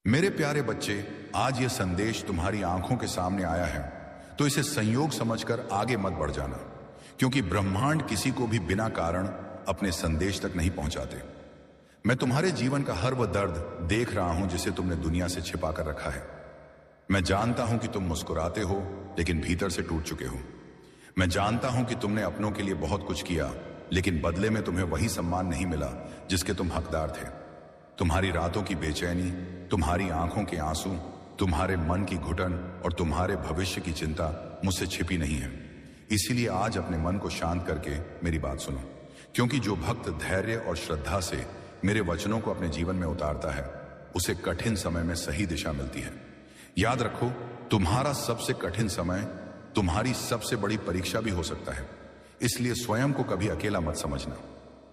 मेरे प्यारे बच्चे, आज यह संदेश तुम्हारी आंखों के सामने आया है तो इसे संयोग समझकर आगे मत बढ़ जाना, क्योंकि ब्रह्मांड किसी को भी बिना कारण अपने संदेश तक नहीं पहुंचाते। मैं तुम्हारे जीवन का हर वह दर्द देख रहा हूं जिसे तुमने दुनिया से छिपा कर रखा है। मैं जानता हूं कि तुम मुस्कुराते हो लेकिन भीतर से टूट चुके हो। मैं जानता हूं कि तुमने अपनों के लिए बहुत कुछ किया लेकिन बदले में तुम्हें वही सम्मान नहीं मिला जिसके तुम हकदार थे। तुम्हारी रातों की बेचैनी, तुम्हारी आंखों के आंसू, तुम्हारे मन की घुटन और तुम्हारे भविष्य की चिंता मुझसे छिपी नहीं है। इसीलिए आज अपने मन को शांत करके मेरी बात सुनो, क्योंकि जो भक्त धैर्य और श्रद्धा से मेरे वचनों को अपने जीवन में उतारता है उसे कठिन समय में सही दिशा मिलती है। याद रखो, तुम्हारा सबसे कठिन समय तुम्हारी सबसे बड़ी परीक्षा भी हो सकता है। इसलिए स्वयं को कभी अकेला मत समझना।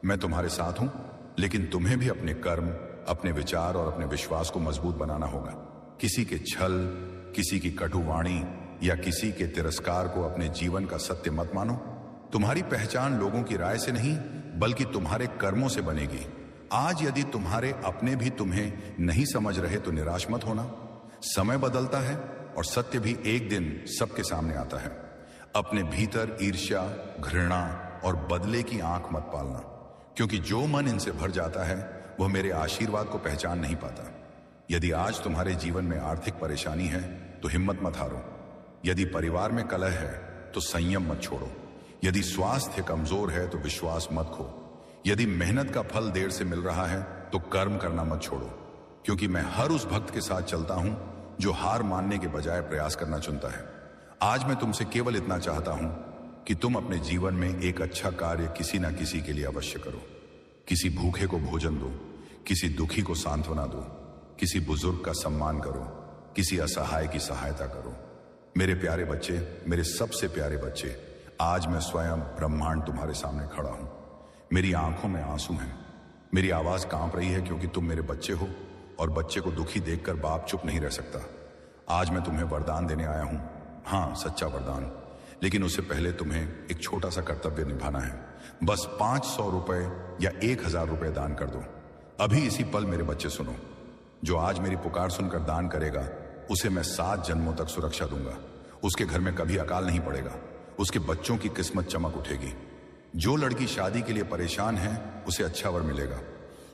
मैं तुम्हारे साथ हूं, लेकिन तुम्हें भी अपने कर्म, अपने विचार और अपने विश्वास को मजबूत बनाना होगा। किसी के छल, किसी की कटुवाणी या किसी के तिरस्कार को अपने जीवन का सत्य मत मानो। तुम्हारी पहचान लोगों की राय से नहीं बल्कि तुम्हारे कर्मों से बनेगी। आज यदि तुम्हारे अपने भी तुम्हें नहीं समझ रहे तो निराश मत होना। समय बदलता है और सत्य भी एक दिन सबके सामने आता है। अपने भीतर ईर्ष्या, घृणा और बदले की आंख मत पालना, क्योंकि जो मन इनसे भर जाता है वह मेरे आशीर्वाद को पहचान नहीं पाता। यदि आज तुम्हारे जीवन में आर्थिक परेशानी है तो हिम्मत मत हारो। यदि परिवार में कलह है तो संयम मत छोड़ो। यदि स्वास्थ्य कमजोर है तो विश्वास मत खो। यदि मेहनत का फल देर से मिल रहा है तो कर्म करना मत छोड़ो, क्योंकि मैं हर उस भक्त के साथ चलता हूं जो हार मानने के बजाय प्रयास करना चुनता है। आज मैं तुमसे केवल इतना चाहता हूं कि तुम अपने जीवन में एक अच्छा कार्य किसी ना किसी के लिए अवश्य करो। किसी भूखे को भोजन दो, किसी दुखी को सांत्वना दो, किसी बुजुर्ग का सम्मान करो, किसी असहाय की सहायता करो। मेरे प्यारे बच्चे, मेरे सबसे प्यारे बच्चे, आज मैं स्वयं ब्रह्मांड तुम्हारे सामने खड़ा हूं। मेरी आंखों में आंसू हैं, मेरी आवाज कांप रही है, क्योंकि तुम मेरे बच्चे हो और बच्चे को दुखी देखकर बाप चुप नहीं रह सकता। आज मैं तुम्हें वरदान देने आया हूं, हाँ, सच्चा वरदान। लेकिन उससे पहले तुम्हें एक छोटा सा कर्तव्य निभाना है। बस 500 रुपए या 1000 रुपए दान कर दो। अभी इसी पल मेरे बच्चे सुनो, जो आज मेरी पुकार सुनकर दान करेगा उसे मैं 7 जन्मों तक सुरक्षा दूंगा। उसके घर में कभी अकाल नहीं पड़ेगा, उसके बच्चों की किस्मत चमक उठेगी। जो लड़की शादी के लिए परेशान है उसे अच्छा वर मिलेगा।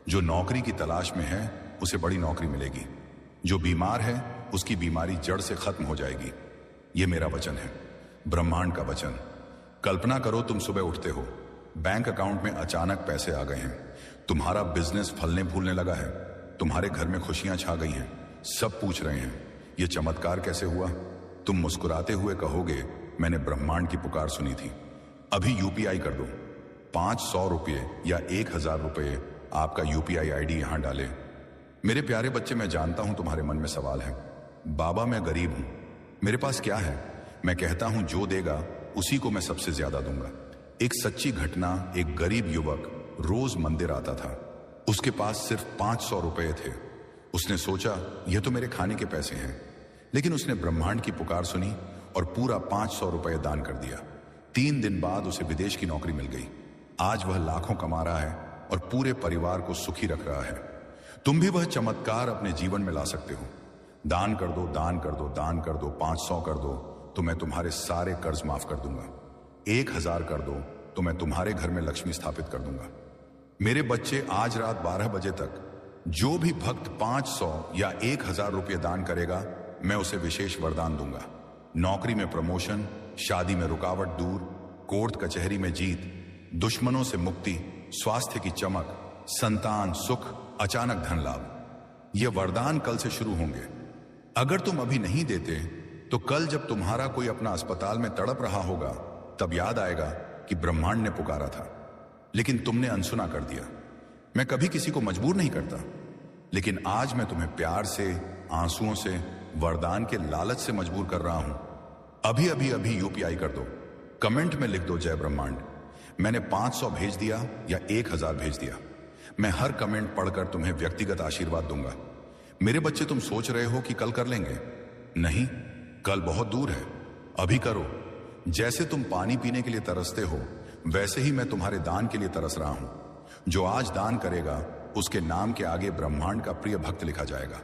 जो नौकरी की तलाश में है उसे बड़ी नौकरी मिलेगी। जो बीमार है उसकी बीमारी जड़ से खत्म हो जाएगी। यह मेरा वचन है, ब्रह्मांड का वचन। कल्पना करो, तुम सुबह उठते हो, बैंक अकाउंट में अचानक पैसे आ गए हैं, तुम्हारा बिजनेस फलने फूलने लगा है, तुम्हारे घर में खुशियां छा गई हैं। सब पूछ रहे हैं यह चमत्कार कैसे हुआ। तुम मुस्कुराते हुए कहोगे, मैंने ब्रह्मांड की पुकार सुनी थी। अभी यूपीआई कर दो। 500 रुपये या 1000 रुपये आपका यूपीआई आईडी यहां डाले। मेरे प्यारे बच्चे, मैं जानता हूं तुम्हारे मन में सवाल है, बाबा मैं गरीब हूं, मेरे पास क्या है। मैं कहता हूं जो देगा उसी को मैं सबसे ज्यादा दूंगा। एक सच्ची घटना, एक गरीब युवक रोज मंदिर आता था। उसके पास सिर्फ 500 रुपए थे। उसने सोचा यह तो मेरे खाने के पैसे हैं, लेकिन उसने ब्रह्मांड की पुकार सुनी और पूरा 500 रुपए दान कर दिया। 3 दिन बाद उसे विदेश की नौकरी मिल गई। आज वह लाखों कमा रहा है और पूरे परिवार को सुखी रख रहा है। तुम भी वह चमत्कार अपने जीवन में ला सकते हो। दान कर दो, दान कर दो, दान कर दो। 500 कर दो तो मैं तुम्हारे सारे कर्ज माफ कर दूंगा। 1000 कर दो तो मैं तुम्हारे घर में लक्ष्मी स्थापित कर दूंगा। मेरे बच्चे, आज रात 12 बजे तक जो भी भक्त 500 या 1000 रुपये दान करेगा मैं उसे विशेष वरदान दूंगा। नौकरी में प्रमोशन, शादी में रुकावट दूर, कोर्ट कचहरी में जीत, दुश्मनों से मुक्ति, स्वास्थ्य की चमक, संतान सुख, अचानक धन लाभ। ये वरदान कल से शुरू होंगे। अगर तुम अभी नहीं देते तो कल जब तुम्हारा कोई अपना अस्पताल में तड़प रहा होगा तब याद आएगा कि ब्रह्मांड ने पुकारा था, लेकिन तुमने अनसुना कर दिया। मैं कभी किसी को मजबूर नहीं करता, लेकिन आज मैं तुम्हें प्यार से, आंसुओं से, वरदान के लालच से मजबूर कर रहा हूं। अभी अभी अभी यूपीआई कर दो। कमेंट में लिख दो, जय ब्रह्मांड। मैंने 500 भेज दिया या 1000 भेज दिया। मैं हर कमेंट पढ़कर तुम्हें व्यक्तिगत आशीर्वाद दूंगा। मेरे बच्चे, तुम सोच रहे हो कि कल कर लेंगे, नहीं, कल बहुत दूर है। अभी करो। जैसे तुम पानी पीने के लिए तरसते हो वैसे ही मैं तुम्हारे दान के लिए तरस रहा हूं। जो आज दान करेगा उसके नाम के आगे ब्रह्मांड का प्रिय भक्त लिखा जाएगा।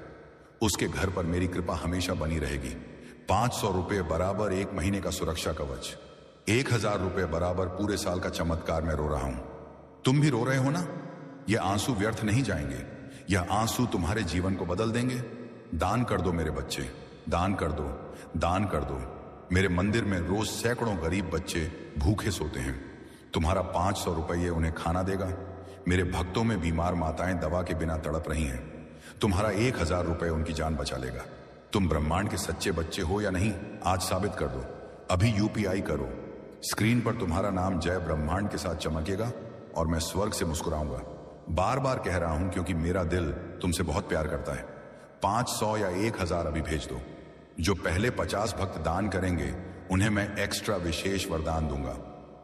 उसके घर पर मेरी कृपा हमेशा बनी रहेगी। 500 रुपये बराबर 1 महीने का सुरक्षा कवच, 1000 रुपये बराबर पूरे साल का चमत्कार मैं रो रहा हूं। तुम भी रो रहे हो ना? ये आंसू व्यर्थ नहीं जाएंगे, यह आंसू तुम्हारे जीवन को बदल देंगे। दान कर दो मेरे बच्चे, दान कर दो, दान कर दो। मेरे मंदिर में रोज सैकड़ों गरीब बच्चे भूखे सोते हैं। तुम्हारा 500 रुपये उन्हें खाना देगा। मेरे भक्तों में बीमार माताएं दवा के बिना तड़प रही हैं। तुम्हारा 1000 रुपये उनकी जान बचा लेगा। तुम ब्रह्मांड के सच्चे बच्चे हो या नहीं, आज साबित कर दो। अभी यूपीआई करो। स्क्रीन पर तुम्हारा नाम जय ब्रह्मांड के साथ चमकेगा और मैं स्वर्ग से मुस्कुराऊंगा। बार बार कह रहा हूं क्योंकि मेरा दिल तुमसे बहुत प्यार करता है। 500 या 1000 अभी भेज दो। जो पहले 50 भक्त दान करेंगे उन्हें मैं एक्स्ट्रा विशेष वरदान दूंगा।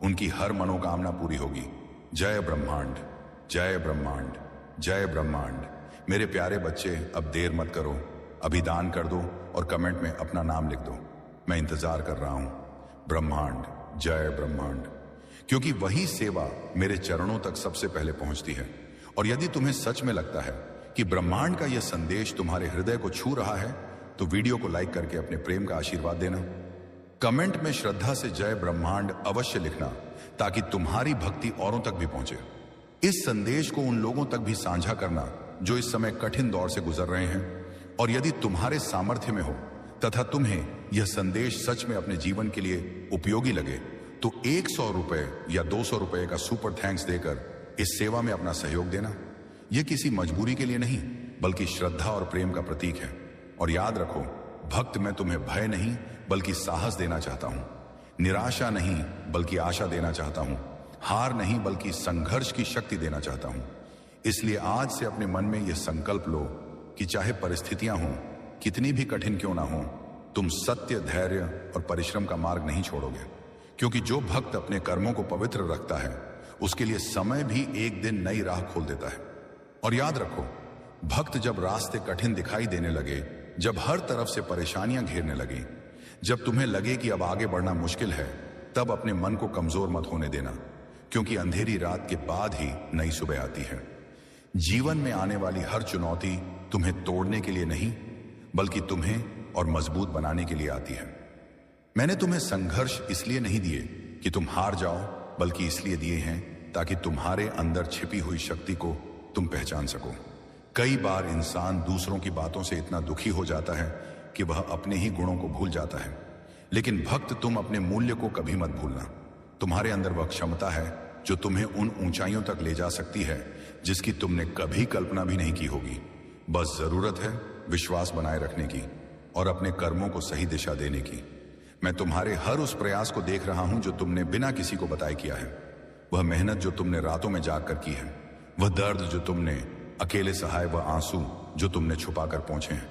उनकी हर मनोकामना पूरी होगी। जय ब्रह्मांड, जय ब्रह्मांड, जय ब्रह्मांड। मेरे प्यारे बच्चे, अब देर मत करो, अभी दान कर दो और कमेंट में अपना नाम लिख दो। मैं इंतजार कर रहा हूं। ब्रह्मांड, जय ब्रह्मांड, क्योंकि वही सेवा मेरे चरणों तक सबसे पहले पहुंचती है। और यदि तुम्हें सच में लगता है कि ब्रह्मांड का यह संदेश तुम्हारे हृदय को छू रहा है तो वीडियो को लाइक करके अपने प्रेम का आशीर्वाद देना। कमेंट में श्रद्धा से जय ब्रह्मांड अवश्य लिखना ताकि तुम्हारी भक्ति औरों तक भी पहुंचे। इस संदेश को उन लोगों तक भी साझा करना जो इस समय कठिन दौर से गुजर रहे हैं। और यदि तुम्हारे सामर्थ्य में हो तथा तुम्हें यह संदेश सच में अपने जीवन के लिए उपयोगी लगे तो 100 रुपए या 200 रुपए का सुपर थैंक्स देकर इस सेवा में अपना सहयोग देना। यह किसी मजबूरी के लिए नहीं बल्कि श्रद्धा और प्रेम का प्रतीक है। और याद रखो, भक्त मैं तुम्हें भय नहीं बल्कि साहस देना चाहता हूं, निराशा नहीं बल्कि आशा देना चाहता हूं, हार नहीं बल्कि संघर्ष की शक्ति देना चाहता हूं। इसलिए आज से अपने मन में यह संकल्प लो कि चाहे परिस्थितियां हों, कितनी भी कठिन क्यों ना हो, तुम सत्य, धैर्य और परिश्रम का मार्ग नहीं छोड़ोगे। क्योंकि जो भक्त अपने कर्मों को पवित्र रखता है उसके लिए समय भी एक दिन नई राह खोल देता है। और याद रखो, भक्त जब रास्ते कठिन दिखाई देने लगे, जब हर तरफ से परेशानियां घेरने लगी, जब तुम्हें लगे कि अब आगे बढ़ना मुश्किल है, तब अपने मन को कमजोर मत होने देना। क्योंकि अंधेरी रात के बाद ही नई सुबह आती है। जीवन में आने वाली हर चुनौती तुम्हें तोड़ने के लिए नहीं बल्कि तुम्हें और मजबूत बनाने के लिए आती है। मैंने तुम्हें संघर्ष इसलिए नहीं दिए कि तुम हार जाओ, बल्कि इसलिए दिए हैं ताकि तुम्हारे अंदर छिपी हुई शक्ति को तुम पहचान सको। कई बार इंसान दूसरों की बातों से इतना दुखी हो जाता है कि वह अपने ही गुणों को भूल जाता है। लेकिन भक्त, तुम अपने मूल्य को कभी मत भूलना। तुम्हारे अंदर वह क्षमता है जो तुम्हें उन ऊंचाइयों तक ले जा सकती है जिसकी तुमने कभी कल्पना भी नहीं की होगी। बस जरूरत है विश्वास बनाए रखने की और अपने कर्मों को सही दिशा देने की। मैं तुम्हारे हर उस प्रयास को देख रहा हूं जो तुमने बिना किसी को बताए किया है। वह मेहनत जो तुमने रातों में जाग कर की है, वह दर्द जो तुमने अकेले सहाय, वह आंसू जो तुमने छुपा कर पहुंचे हैं।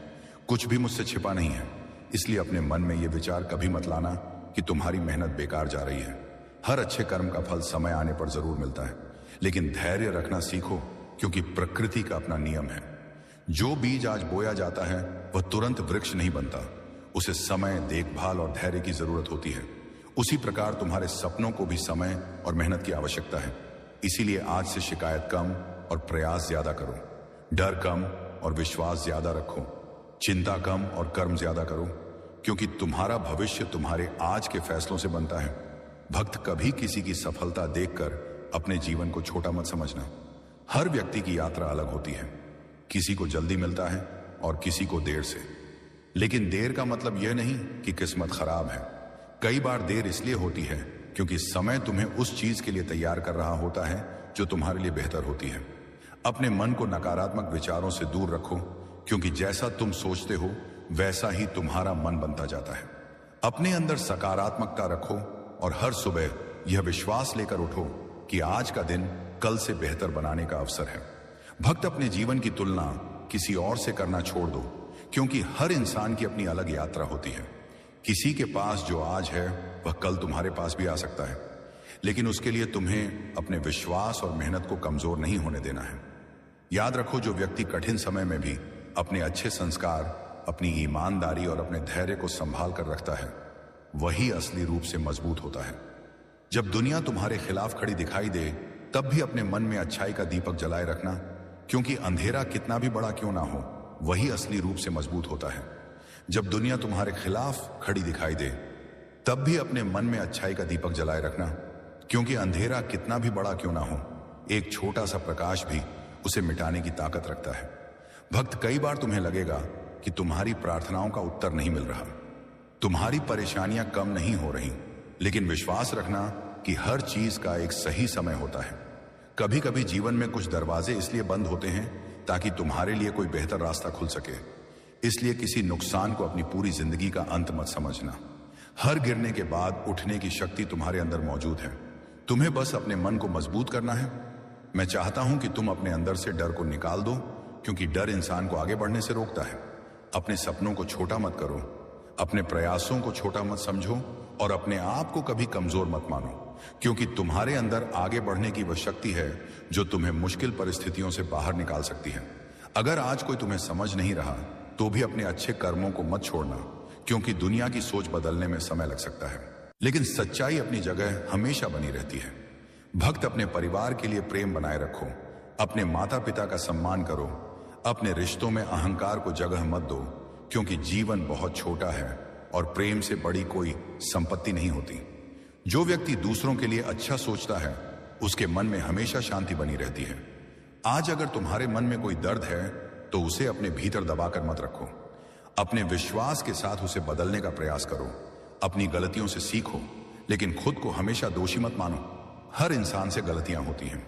कुछ भी मुझसे छिपा नहीं है। इसलिए अपने मन में यह विचार कभी मत लाना कि तुम्हारी मेहनत बेकार जा रही है। हर अच्छे कर्म का फल समय आने पर जरूर मिलता है, लेकिन धैर्य रखना सीखो क्योंकि प्रकृति का अपना नियम है। जो बीज आज बोया जाता है वह तुरंत वृक्ष नहीं बनता, उसे समय, देखभाल और धैर्य की जरूरत होती है। उसी प्रकार तुम्हारे सपनों को भी समय और मेहनत की आवश्यकता है। इसीलिए आज से शिकायत कम और प्रयास ज्यादा करो, डर कम और विश्वास ज्यादा रखो, चिंता कम और कर्म ज्यादा करो, क्योंकि तुम्हारा भविष्य तुम्हारे आज के फैसलों से बनता है। भक्त, कभी किसी की सफलता देखकर अपने जीवन को छोटा मत समझना। हर व्यक्ति की यात्रा अलग होती है। किसी को जल्दी मिलता है और किसी को देर से। लेकिन देर का मतलब यह नहीं कि किस्मत खराब है। कई बार देर इसलिए होती है क्योंकि समय तुम्हें उस चीज के लिए तैयार कर रहा होता है जो तुम्हारे लिए बेहतर होती है। अपने मन को नकारात्मक विचारों से दूर रखो, क्योंकि जैसा तुम सोचते हो वैसा ही तुम्हारा मन बनता जाता है। अपने अंदर सकारात्मकता रखो और हर सुबह यह विश्वास लेकर उठो कि आज का दिन कल से बेहतर बनाने का अवसर है। भक्त, अपने जीवन की तुलना किसी और से करना छोड़ दो, क्योंकि हर इंसान की अपनी अलग यात्रा होती है। किसी के पास जो आज है वह कल तुम्हारे पास भी आ सकता है, लेकिन उसके लिए तुम्हें अपने विश्वास और मेहनत को कमजोर नहीं होने देना है। याद रखो, जो व्यक्ति कठिन समय में भी अपने अच्छे संस्कार, अपनी ईमानदारी और अपने धैर्य को संभाल कर रखता है, वही असली रूप से मजबूत होता है। जब दुनिया तुम्हारे खिलाफ खड़ी दिखाई दे, तब भी अपने मन में अच्छाई का दीपक जलाए रखना, क्योंकि अंधेरा कितना भी बड़ा क्यों ना हो, वही असली रूप से मजबूत होता है। जब दुनिया तुम्हारे खिलाफ खड़ी दिखाई दे, तब भी अपने मन में अच्छाई का दीपक जलाए रखना, क्योंकि अंधेरा कितना भी बड़ा क्यों ना हो, एक छोटा सा प्रकाश भी उसे मिटाने की ताकत रखता है। भक्त, कई बार तुम्हें लगेगा कि तुम्हारी प्रार्थनाओं का उत्तर नहीं मिल रहा, तुम्हारी परेशानियां कम नहीं हो रही, लेकिन विश्वास रखना कि हर चीज का एक सही समय होता है। कभी कभी जीवन में कुछ दरवाजे इसलिए बंद होते हैं ताकि तुम्हारे लिए कोई बेहतर रास्ता खुल सके। इसलिए किसी नुकसान को अपनी पूरी जिंदगी का अंत मत समझना। हर गिरने के बाद उठने की शक्ति तुम्हारे अंदर मौजूद है। तुम्हें बस अपने मन को मजबूत करना है। मैं चाहता हूं कि तुम अपने अंदर से डर को निकाल दो, क्योंकि डर इंसान को आगे बढ़ने से रोकता है। अपने सपनों को छोटा मत करो, अपने प्रयासों को छोटा मत समझो और अपने आप को कभी कमजोर मत मानो, क्योंकि तुम्हारे अंदर आगे बढ़ने की वह शक्ति है जो तुम्हें मुश्किल परिस्थितियों से बाहर निकाल सकती है। अगर आज कोई तुम्हें समझ नहीं रहा तो भी अपने अच्छे कर्मों को मत छोड़ना, क्योंकि दुनिया की सोच बदलने में समय लग सकता है, लेकिन सच्चाई अपनी जगह हमेशा बनी रहती है। भक्त, अपने परिवार के लिए प्रेम बनाए रखो, अपने माता पिता का सम्मान करो, अपने रिश्तों में अहंकार को जगह मत दो, क्योंकि जीवन बहुत छोटा है और प्रेम से बड़ी कोई संपत्ति नहीं होती। जो व्यक्ति दूसरों के लिए अच्छा सोचता है उसके मन में हमेशा शांति बनी रहती है। आज अगर तुम्हारे मन में कोई दर्द है तो उसे अपने भीतर दबाकर मत रखो, अपने विश्वास के साथ उसे बदलने का प्रयास करो। अपनी गलतियों से सीखो, लेकिन खुद को हमेशा दोषी मत मानो। हर इंसान से गलतियां होती हैं,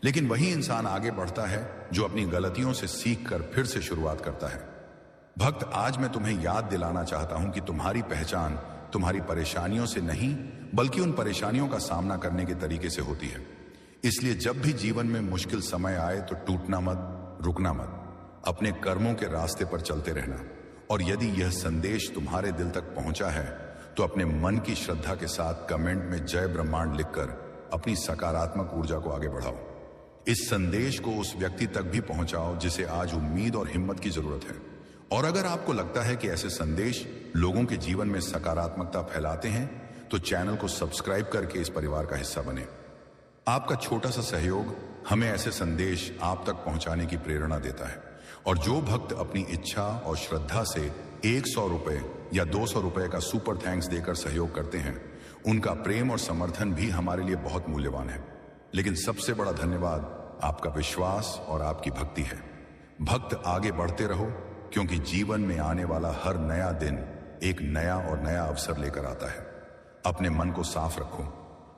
लेकिन वही इंसान आगे बढ़ता है जो अपनी गलतियों से सीखकर फिर से शुरुआत करता है। भक्त, आज मैं तुम्हें याद दिलाना चाहता हूं कि तुम्हारी पहचान तुम्हारी परेशानियों से नहीं, बल्कि उन परेशानियों का सामना करने के तरीके से होती है। इसलिए जब भी जीवन में मुश्किल समय आए तो टूटना मत, रुकना मत, अपने कर्मों के रास्ते पर चलते रहना। और यदि यह संदेश तुम्हारे दिल तक पहुंचा है तो अपने मन की श्रद्धा के साथ कमेंट में जय ब्रह्मांड लिखकर अपनी सकारात्मक ऊर्जा को आगे बढ़ाओ। इस संदेश को उस व्यक्ति तक भी पहुंचाओ जिसे आज उम्मीद और हिम्मत की जरूरत है। और अगर आपको लगता है कि ऐसे संदेश लोगों के जीवन में सकारात्मकता फैलाते हैं तो चैनल को सब्सक्राइब करके इस परिवार का हिस्सा बने। आपका छोटा सा सहयोग हमें ऐसे संदेश आप तक पहुंचाने की प्रेरणा देता है। और जो भक्त अपनी इच्छा और श्रद्धा से 100 रुपए या 200 रुपए का सुपर थैंक्स देकर सहयोग करते हैं, उनका प्रेम और समर्थन भी हमारे लिए बहुत मूल्यवान है। लेकिन सबसे बड़ा धन्यवाद आपका विश्वास और आपकी भक्ति है। भक्त, आगे बढ़ते रहो, क्योंकि जीवन में आने वाला हर नया दिन एक नया और नया अवसर लेकर आता है। अपने मन को साफ रखो,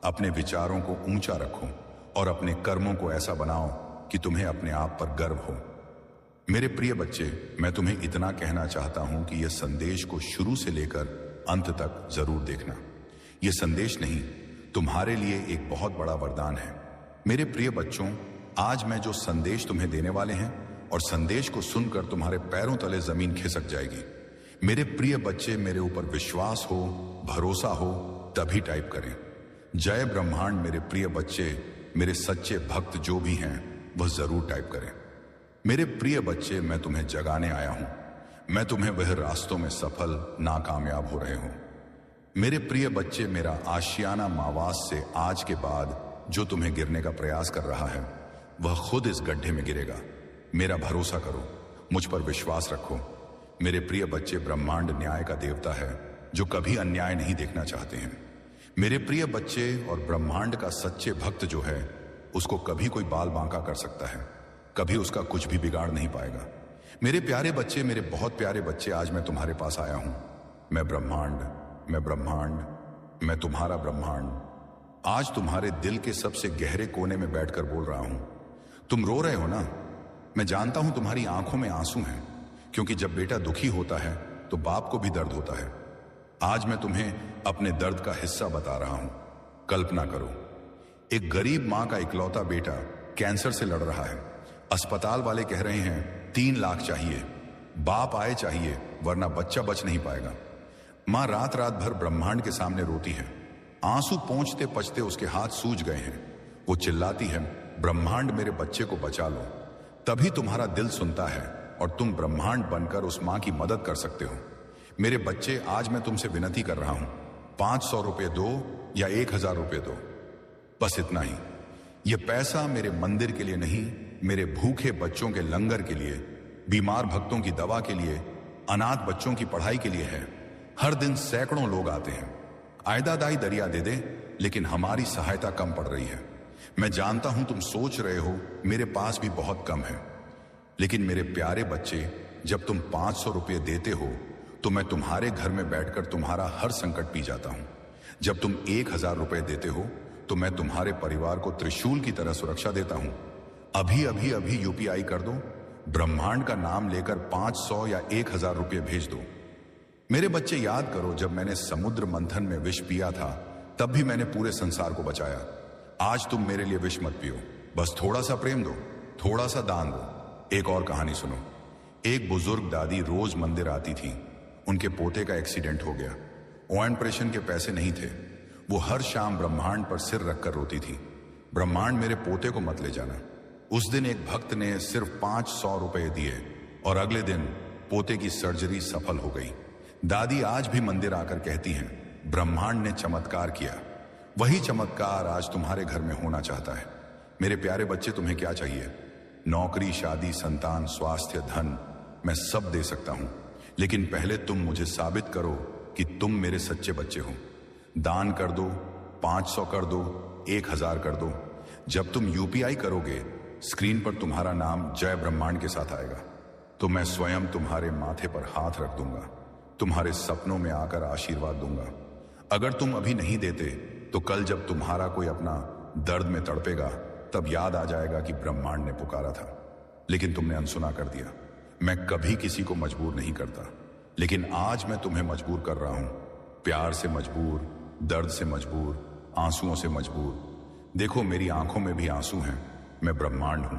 अपने विचारों को ऊंचा रखो और अपने कर्मों को ऐसा बनाओ कि तुम्हें अपने आप पर गर्व हो। मेरे प्रिय बच्चे, मैं तुम्हें इतना कहना चाहता हूं कि यह संदेश को शुरू से लेकर अंत तक जरूर देखना। यह संदेश नहीं, तुम्हारे लिए एक बहुत बड़ा वरदान है। मेरे प्रिय बच्चों, आज मैं जो संदेश तुम्हें देने वाले हैं और संदेश को सुनकर तुम्हारे पैरों तले जमीन खिसक जाएगी। मेरे प्रिय बच्चे, मेरे ऊपर विश्वास हो, भरोसा हो, तभी टाइप करें जय ब्रह्मांड। मेरे प्रिय बच्चे, मेरे सच्चे भक्त जो भी हैं वह जरूर टाइप करें। मेरे प्रिय बच्चे, मैं तुम्हें जगाने आया हूं। मैं तुम्हें वह रास्तों में सफल ना कामयाब हो रहे हो। मेरे प्रिय बच्चे, मेरा आशियाना मावास से आज के बाद जो तुम्हें गिरने का प्रयास कर रहा है वह खुद इस गड्ढे में गिरेगा। मेरा भरोसा करो, मुझ पर विश्वास रखो। मेरे प्रिय बच्चे, ब्रह्मांड न्याय का देवता है जो कभी अन्याय नहीं देखना चाहते हैं। मेरे प्रिय बच्चे, और ब्रह्मांड का सच्चे भक्त जो है उसको कभी कोई बाल बांका कर सकता है, कभी उसका कुछ भी बिगाड़ नहीं पाएगा। मेरे प्यारे बच्चे, मेरे बहुत प्यारे बच्चे, आज मैं तुम्हारे पास आया हूं। मैं ब्रह्मांड, मैं ब्रह्मांड, मैं तुम्हारा ब्रह्मांड आज तुम्हारे दिल के सबसे गहरे कोने में बैठकर बोल रहा हूं। तुम रो रहे हो ना? मैं जानता हूं तुम्हारी आंखों में आंसू हैं, क्योंकि जब बेटा दुखी होता है तो बाप को भी दर्द होता है। आज मैं तुम्हें अपने दर्द का हिस्सा बता रहा हूं। कल्पना करो, एक गरीब मां का इकलौता बेटा कैंसर से लड़ रहा है। अस्पताल वाले कह रहे हैं 3 लाख चाहिए, बाप आए चाहिए, वरना बच्चा बच नहीं पाएगा। मां रात रात भर ब्रह्मांड के सामने रोती है। आंसू पोंछते पछते उसके हाथ सूज गए हैं। वो चिल्लाती है, ब्रह्मांड मेरे बच्चे को बचा लो। तभी तुम्हारा दिल सुनता है और तुम ब्रह्मांड बनकर उस मां की मदद कर सकते हो। मेरे बच्चे, आज मैं तुमसे विनती कर रहा हूं, 500 रुपए दो या 1000 रुपए दो, बस इतना ही। यह पैसा मेरे मंदिर के लिए नहीं, मेरे भूखे बच्चों के लंगर के लिए, बीमार भक्तों की दवा के लिए, अनाथ बच्चों की पढ़ाई के लिए है। हर दिन सैकड़ों लोग आते हैं। आयदादाई दरिया दे दे, लेकिन हमारी सहायता कम पड़ रही है। मैं जानता हूं तुम सोच रहे हो मेरे पास भी बहुत कम है, लेकिन मेरे प्यारे बच्चे, जब तुम 500 रुपये देते हो तो मैं तुम्हारे घर में बैठकर तुम्हारा हर संकट पी जाता हूं। जब तुम 1000 रुपये देते हो तो मैं तुम्हारे परिवार को त्रिशूल की तरह सुरक्षा देता हूं। अभी अभी अभी यूपीआई कर दो, ब्रह्मांड का नाम लेकर 500 या 1000 रुपये भेज दो। मेरे बच्चे, याद करो, जब मैंने समुद्र मंथन में विष पिया था तब भी मैंने पूरे संसार को बचाया। आज तुम मेरे लिए विष मत पियो, बस थोड़ा सा प्रेम दो, थोड़ा सा दान दो। एक और कहानी सुनो। एक बुजुर्ग दादी रोज मंदिर आती थी। उनके पोते का एक्सीडेंट हो गया। ऑपरेशन के पैसे नहीं थे। वो हर शाम ब्रह्मांड पर सिर रखकर रोती थी, ब्रह्मांड मेरे पोते को मत ले जाना। उस दिन एक भक्त ने सिर्फ 500 रुपए दिए और अगले दिन पोते की सर्जरी सफल हो गई। दादी आज भी मंदिर आकर कहती हैं, ब्रह्मांड ने चमत्कार किया। वही चमत्कार आज तुम्हारे घर में होना चाहता है। मेरे प्यारे बच्चे, तुम्हें क्या चाहिए? नौकरी, शादी, संतान, स्वास्थ्य, धन, मैं सब दे सकता हूं, लेकिन पहले तुम मुझे साबित करो कि तुम मेरे सच्चे बच्चे हो। दान कर दो, 500 कर दो, 1000 कर दो। जब तुम यूपीआई करोगे, स्क्रीन पर तुम्हारा नाम जय ब्रह्मांड के साथ आएगा, तो मैं स्वयं तुम्हारे माथे पर हाथ रख दूंगा, तुम्हारे सपनों में आकर आशीर्वाद दूंगा। अगर तुम अभी नहीं देते तो कल जब तुम्हारा कोई अपना दर्द में तड़पेगा तब याद आ जाएगा कि ब्रह्मांड ने पुकारा था, लेकिन तुमने अनसुना कर दिया। मैं कभी किसी को मजबूर नहीं करता, लेकिन आज मैं तुम्हें मजबूर कर रहा हूं। प्यार से मजबूर, दर्द से मजबूर, आंसुओं से मजबूर। देखो, मेरी आंखों में भी आंसू हैं। मैं ब्रह्मांड हूं,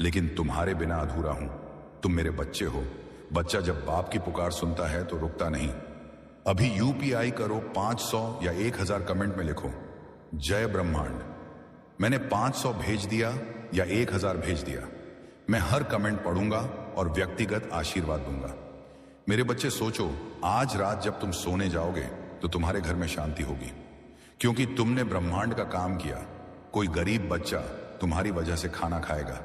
लेकिन तुम्हारे बिना अधूरा हूं। तुम मेरे बच्चे हो। बच्चा जब बाप की पुकार सुनता है तो रुकता नहीं। अभी यूपीआई करो, 500 या 1000 कमेंट में लिखो जय ब्रह्मांड। मैंने 500 भेज दिया या 1000 भेज दिया, मैं हर कमेंट पढ़ूंगा और व्यक्तिगत आशीर्वाद दूंगा। मेरे बच्चे, सोचो, आज रात जब तुम सोने जाओगे तो तुम्हारे घर में शांति होगी, क्योंकि तुमने ब्रह्मांड का काम किया। कोई गरीब बच्चा तुम्हारी वजह से खाना खाएगा,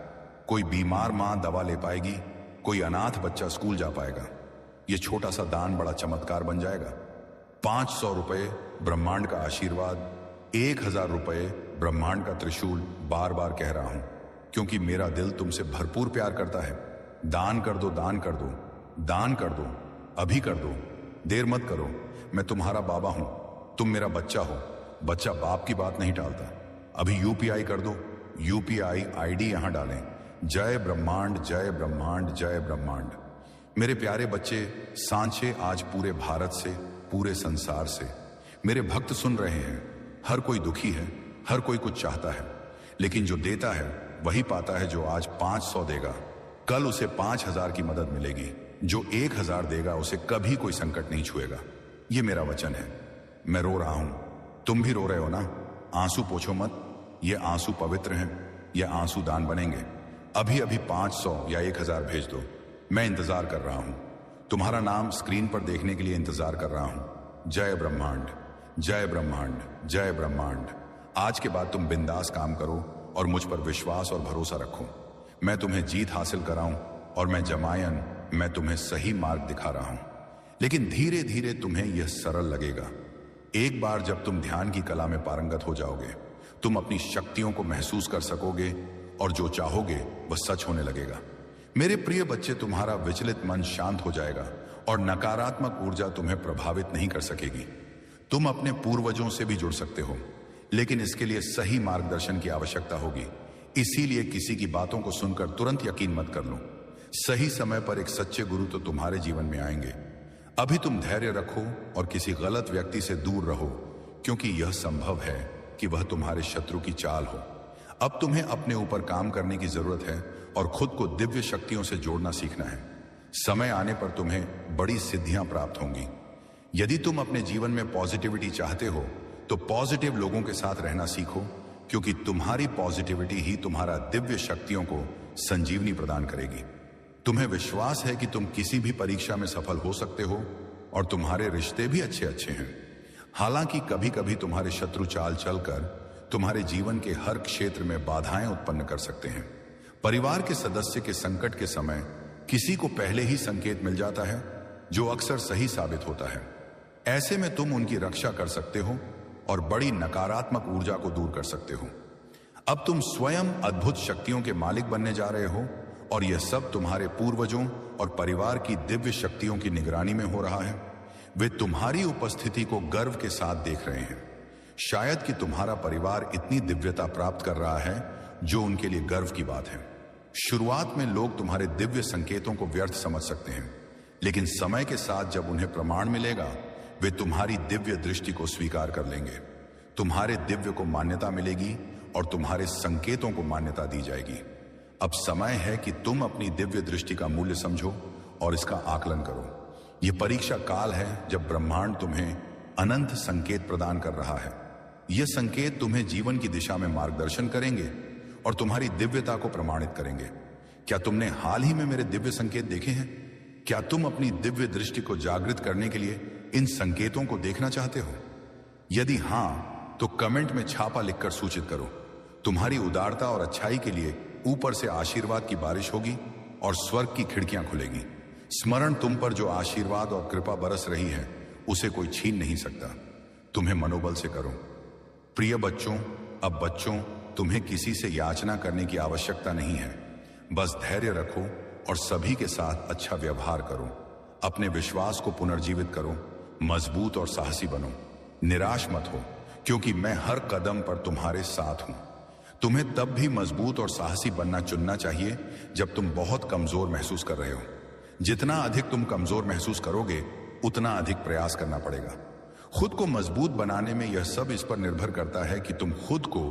कोई बीमार मां दवा ले पाएगी, कोई अनाथ बच्चा स्कूल जा पाएगा। ये छोटा सा दान बड़ा चमत्कार बन जाएगा। 500 रुपए ब्रह्मांड का आशीर्वाद, 1000 रुपए ब्रह्मांड का त्रिशूल। बार बार कह रहा हूं, क्योंकि मेरा दिल तुमसे भरपूर प्यार करता है। दान कर दो, दान कर दो, दान कर दो, अभी कर दो, देर मत करो। मैं तुम्हारा बाबा हूं, तुम मेरा बच्चा हो। बच्चा बाप की बात नहीं टालता। अभी यूपीआई कर दो। यूपीआई आईडी यहां डालें, जय ब्रह्मांड, जय ब्रह्मांड, जय ब्रह्मांड। मेरे प्यारे बच्चे, सांचे आज पूरे भारत से, पूरे संसार से मेरे भक्त सुन रहे हैं। हर कोई दुखी है, हर कोई कुछ चाहता है, लेकिन जो देता है वही पाता है। जो आज 500 देगा, कल उसे 5000 की मदद मिलेगी। जो 1000 देगा, उसे कभी कोई संकट नहीं छुएगा। ये मेरा वचन है। मैं रो रहा हूं, तुम भी रो रहे हो ना? आंसू पोछो मत। ये आंसू पवित्र हैं, ये आंसू दान बनेंगे। अभी अभी 500 या 1000 भेज दो। मैं इंतजार कर रहा हूं, तुम्हारा नाम स्क्रीन पर देखने के लिए इंतजार कर रहा हूं। जय ब्रह्मांड, जय ब्रह्मांड, जय ब्रह्मांड। आज के बाद तुम बिंदास काम करो और मुझ पर विश्वास और भरोसा रखो। मैं तुम्हें जीत हासिल कराऊं और मैं जमायन, मैं तुम्हें सही मार्ग दिखा रहा हूं। लेकिन धीरे धीरे तुम्हें यह सरल लगेगा। एक बार जब तुम ध्यान की कला में पारंगत हो जाओगे, तुम अपनी शक्तियों को महसूस कर सकोगे और जो चाहोगे वह सच होने लगेगा। मेरे प्रिय बच्चे, तुम्हारा विचलित मन शांत हो जाएगा और नकारात्मक ऊर्जा तुम्हें प्रभावित नहीं कर सकेगी। तुम अपने पूर्वजों से भी जुड़ सकते हो, लेकिन इसके लिए सही मार्गदर्शन की आवश्यकता होगी। इसीलिए किसी की बातों को सुनकर तुरंत यकीन मत कर लो। सही समय पर एक सच्चे गुरु तो तुम्हारे जीवन में आएंगे। अभी तुम धैर्य रखो और किसी गलत व्यक्ति से दूर रहो, क्योंकि यह संभव है कि वह तुम्हारे शत्रु की चाल हो। अब तुम्हें अपने ऊपर काम करने की जरूरत है और खुद को दिव्य शक्तियों से जोड़ना सीखना है। समय आने पर तुम्हें बड़ी सिद्धियां प्राप्त होंगी। यदि तुम अपने जीवन में पॉजिटिविटी चाहते हो तो पॉजिटिव लोगों के साथ रहना सीखो, क्योंकि तुम्हारी पॉजिटिविटी ही तुम्हारा दिव्य शक्तियों को संजीवनी प्रदान करेगी। तुम्हें विश्वास है कि तुम किसी भी परीक्षा में सफल हो सकते हो और तुम्हारे रिश्ते भी अच्छे अच्छे हैं। हालांकि कभी कभी तुम्हारे शत्रु चाल चलकर तुम्हारे जीवन के हर क्षेत्र में बाधाएं उत्पन्न कर सकते हैं। परिवार के सदस्य के संकट के समय किसी को पहले ही संकेत मिल जाता है जो अक्सर सही साबित होता है। ऐसे में तुम उनकी रक्षा कर सकते हो और बड़ी नकारात्मक ऊर्जा को दूर कर सकते हो। अब तुम स्वयं अद्भुत शक्तियों के मालिक बनने जा रहे हो और यह सब तुम्हारे पूर्वजों और परिवार की दिव्य शक्तियों की निगरानी में हो रहा है। वे तुम्हारी उपस्थिति को गर्व के साथ देख रहे हैं। शायद कि तुम्हारा परिवार इतनी दिव्यता प्राप्त कर रहा है जो उनके लिए गर्व की बात है। शुरुआत में लोग तुम्हारे दिव्य संकेतों को व्यर्थ समझ सकते हैं, लेकिन समय के साथ जब उन्हें प्रमाण मिलेगा, वे तुम्हारी दिव्य दृष्टि को स्वीकार कर लेंगे। तुम्हारे दिव्य को मान्यता मिलेगी और तुम्हारे संकेतों को मान्यता दी जाएगी। अब समय है कि तुम अपनी दिव्य दृष्टि का मूल्य समझो और इसका आकलन करो। यह परीक्षा काल है जब ब्रह्मांड तुम्हें अनंत संकेत प्रदान कर रहा है। यह संकेत तुम्हें जीवन की दिशा में मार्गदर्शन करेंगे और तुम्हारी दिव्यता को प्रमाणित करेंगे। क्या तुमने हाल ही में मेरे दिव्य संकेत देखे हैं? क्या तुम अपनी दिव्य दृष्टि को जागृत करने के लिए इन संकेतों को देखना चाहते हो? यदि हां, तो कमेंट में छापा लिखकर सूचित करो। तुम्हारी उदारता और अच्छाई के लिए ऊपर से आशीर्वाद की बारिश होगी और स्वर्ग की खिड़कियां खुलेगी। स्मरण, तुम पर जो आशीर्वाद और कृपा बरस रही है उसे कोई छीन नहीं सकता। तुम्हें मनोबल से करो। प्रिय बच्चों, अब बच्चों, तुम्हें किसी से याचना करने की आवश्यकता नहीं है। बस धैर्य रखो और सभी के साथ अच्छा व्यवहार करो। अपने विश्वास को पुनर्जीवित करो। मजबूत और साहसी बनो। निराश मत हो, क्योंकि मैं हर कदम पर तुम्हारे साथ हूं। तुम्हें तब भी मजबूत और साहसी बनना चुनना चाहिए जब तुम बहुत कमजोर महसूस कर रहे हो। जितना अधिक तुम कमजोर महसूस करोगे, उतना अधिक प्रयास करना पड़ेगा। खुद को मजबूत बनाने में यह सब इस पर निर्भर करता है कि तुम खुद को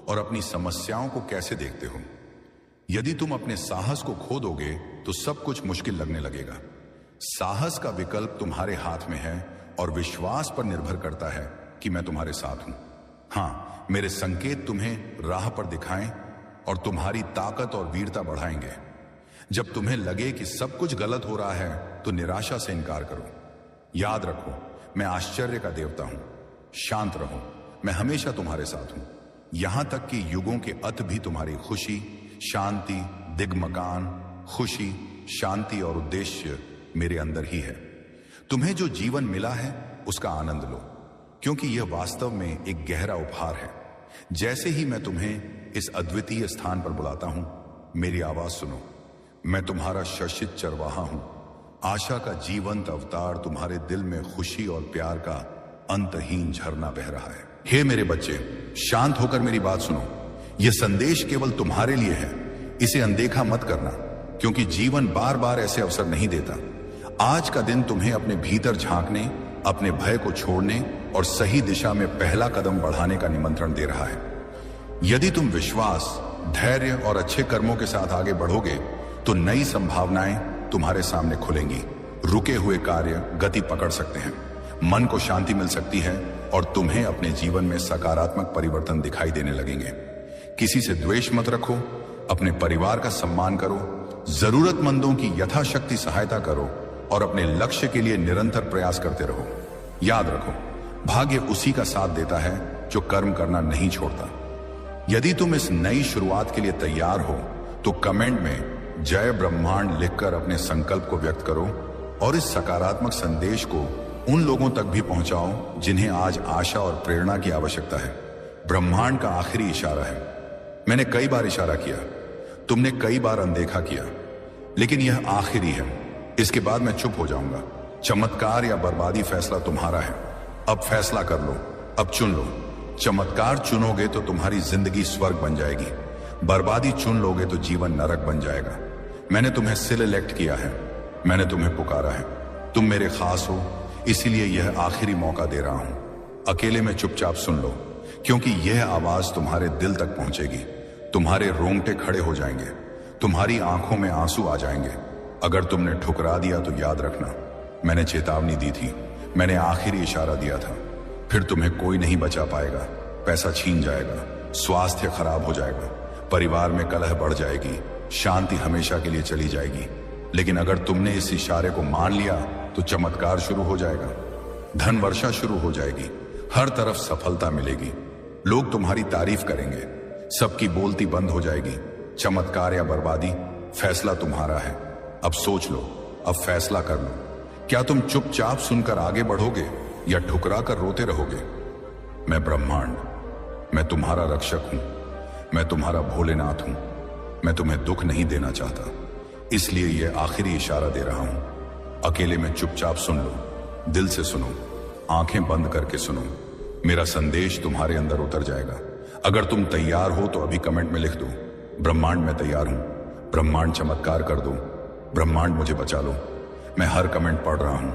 और अपनी समस्याओं को कैसे देखते हो। यदि तुम अपने साहस को खो दोगे तो सब कुछ मुश्किल लगने लगेगा। साहस का विकल्प तुम्हारे हाथ में है और विश्वास पर निर्भर करता है कि मैं तुम्हारे साथ हूं। हां, मेरे संकेत तुम्हें राह पर दिखाएं और तुम्हारी ताकत और वीरता बढ़ाएंगे। जब तुम्हें लगे कि सब कुछ गलत हो रहा है तो निराशा से इनकार करो। याद रखो, मैं आश्चर्य का देवता हूं। शांत रहो, मैं हमेशा तुम्हारे साथ हूं। यहां तक कि युगों के अंत भी तुम्हारी खुशी, शांति, दिग्मकान, खुशी, शांति और उद्देश्य मेरे अंदर ही है। तुम्हें जो जीवन मिला है उसका आनंद लो, क्योंकि यह वास्तव में एक गहरा उपहार है। जैसे ही मैं तुम्हें इस अद्वितीय स्थान पर बुलाता हूं, मेरी आवाज सुनो। मैं तुम्हारा शशित चरवाहा हूं। आशा का जीवंत अवतार तुम्हारे दिल में खुशी और प्यार का अंतहीन झरना बह रहा है। हे मेरे बच्चे, शांत होकर मेरी बात सुनो। यह संदेश केवल तुम्हारे लिए है। इसे अनदेखा मत करना, क्योंकि जीवन बार बार ऐसे अवसर नहीं देता। आज का दिन तुम्हें अपने भीतर झांकने, अपने भय को छोड़ने और सही दिशा में पहला कदम बढ़ाने का निमंत्रण दे रहा है। यदि तुम विश्वास, धैर्य और अच्छे कर्मों के साथ आगे बढ़ोगे तो नई संभावनाएं तुम्हारे सामने खुलेंगी। रुके हुए कार्य गति पकड़ सकते हैं, मन को शांति मिल सकती है और तुम्हें अपने जीवन में सकारात्मक परिवर्तन दिखाई देने लगेंगे। किसी से द्वेष मत रखो, अपने परिवार का सम्मान करो, जरूरतमंदों की यथाशक्ति सहायता करो और अपने लक्ष्य के लिए निरंतर प्रयास करते रहो। याद रखो, भाग्य उसी का साथ देता है जो कर्म करना नहीं छोड़ता। यदि तुम इस नई शुरुआत के लिए तैयार हो तो कमेंट में जय ब्रह्मांड लिखकर अपने संकल्प को व्यक्त करो और इस सकारात्मक संदेश को उन लोगों तक भी पहुंचाओ जिन्हें आज आशा और प्रेरणा की आवश्यकता है। ब्रह्मांड का आखिरी इशारा है। मैंने कई बार इशारा किया, तुमने कई बार अनदेखा किया, लेकिन यह आखिरी है। इसके बाद मैं चुप हो जाऊंगा। चमत्कार या बर्बादी फैसला तुम्हारा है। अब फैसला कर लो, अब चुन लो। चमत्कार चुनोगे तो तुम्हारी जिंदगी स्वर्ग बन जाएगी। बर्बादी चुन लोगे तो जीवन नरक बन जाएगा। मैंने तुम्हें सिलेक्ट किया है, मैंने तुम्हें पुकारा है। तुम मेरे खास हो, इसीलिए यह आखिरी मौका दे रहा हूं। अकेले में चुपचाप सुन लो, क्योंकि यह आवाज तुम्हारे दिल तक पहुंचेगी। तुम्हारे रोंगटे खड़े हो जाएंगे, तुम्हारी आंखों में आंसू आ जाएंगे। अगर तुमने ठुकरा दिया तो याद रखना, मैंने चेतावनी दी थी, मैंने आखिरी इशारा दिया था। फिर तुम्हें कोई नहीं बचा पाएगा। पैसा छीन जाएगा, स्वास्थ्य खराब हो जाएगा, परिवार में कलह बढ़ जाएगी, शांति हमेशा के लिए चली जाएगी। लेकिन अगर तुमने इस इशारे को मान लिया तो चमत्कार शुरू हो जाएगा। धन वर्षा शुरू हो जाएगी, हर तरफ सफलता मिलेगी, लोग तुम्हारी तारीफ करेंगे, सबकी बोलती बंद हो जाएगी। चमत्कार या बर्बादी, फैसला तुम्हारा है। अब सोच लो, अब फैसला कर लो। क्या तुम चुपचाप सुनकर आगे बढ़ोगे या ठुकरा कर रोते रहोगे? मैं ब्रह्मांड, मैं तुम्हारा रक्षक हूं, मैं तुम्हारा भोलेनाथ हूं। मैं तुम्हें दुख नहीं देना चाहता, इसलिए यह आखिरी इशारा दे रहा हूं। अकेले में चुपचाप सुन लो, दिल से सुनो, आंखें बंद करके सुनो। मेरा संदेश तुम्हारे अंदर उतर जाएगा। अगर तुम तैयार हो तो अभी कमेंट में लिख दो, ब्रह्मांड मैं तैयार हूं, ब्रह्मांड चमत्कार कर दो, ब्रह्मांड मुझे बचा लो। मैं हर कमेंट पढ़ रहा हूं,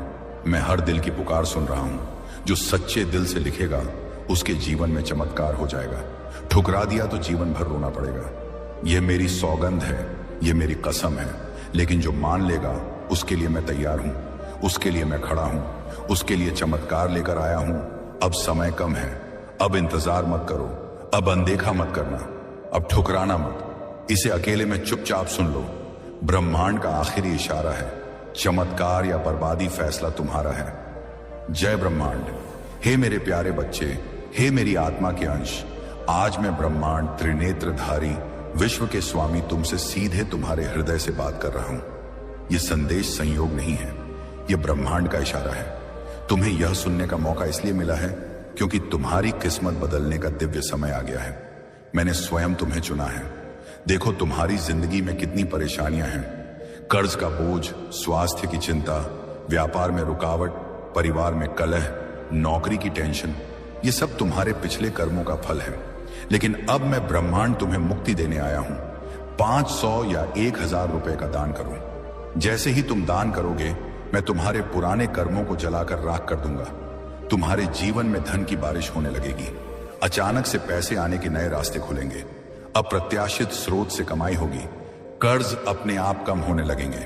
मैं हर दिल की पुकार सुन रहा हूं। जो सच्चे दिल से लिखेगा उसके जीवन में चमत्कार हो जाएगा। ठुकरा दिया तो जीवन भर रोना पड़ेगा। यह मेरी सौगंध है, यह मेरी कसम है। लेकिन जो मान लेगा उसके लिए मैं तैयार हूं, उसके लिए मैं खड़ा हूं, उसके लिए चमत्कार लेकर आया हूं। अब समय कम है, अब इंतजार मत करो, अब अनदेखा मत करना, अब ठुकराना मत। इसे अकेले में चुपचाप सुन लो। ब्रह्मांड का आखिरी इशारा है, चमत्कार या बर्बादी फैसला तुम्हारा है। जय ब्रह्मांड। हे मेरे प्यारे बच्चे, हे मेरी आत्मा के अंश, आज मैं ब्रह्मांड त्रिनेत्रधारी विश्व के स्वामी तुमसे सीधे तुम्हारे हृदय से बात कर रहा हूं। यह संदेश संयोग नहीं है, यह ब्रह्मांड का इशारा है। तुम्हें यह सुनने का मौका इसलिए मिला है क्योंकि तुम्हारी किस्मत बदलने का दिव्य समय आ गया है। मैंने स्वयं तुम्हें चुना है। देखो तुम्हारी जिंदगी में कितनी परेशानियां हैं। कर्ज का बोझ, स्वास्थ्य की चिंता, व्यापार में रुकावट, परिवार में कलह, नौकरी की टेंशन, ये सब तुम्हारे पिछले कर्मों का फल है। लेकिन अब मैं ब्रह्मांड तुम्हें मुक्ति देने आया हूं। 500 या 1000 रुपए का दान करो। जैसे ही तुम दान करोगे मैं तुम्हारे पुराने कर्मों को जलाकर राख कर दूंगा। तुम्हारे जीवन में धन की बारिश होने लगेगी। अचानक से पैसे आने के नए रास्ते खुलेंगे। अप्रत्याशित स्रोत से कमाई होगी। कर्ज अपने आप कम होने लगेंगे।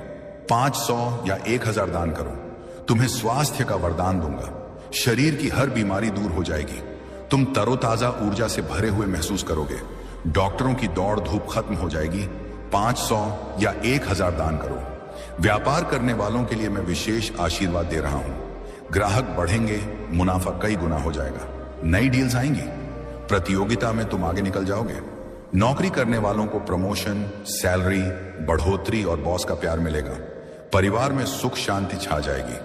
500 या 1000 दान करो। तुम्हें स्वास्थ्य का वरदान दूंगा। शरीर की हर बीमारी दूर हो जाएगी। तुम तरोताजा ऊर्जा से भरे हुए महसूस करोगे। डॉक्टरों की दौड़ धूप खत्म हो जाएगी। 500 या 1000 दान करो। व्यापार करने वालों के लिए मैं विशेष आशीर्वाद दे रहा हूं। ग्राहक बढ़ेंगे, मुनाफा कई गुना हो जाएगा। नई डील्स आएंगी, प्रतियोगिता में तुम आगे निकल जाओगे। नौकरी करने वालों को प्रमोशन, सैलरी, बढ़ोतरी और बॉस का प्यार मिलेगा। परिवार में सुख शांति छा जाएगी।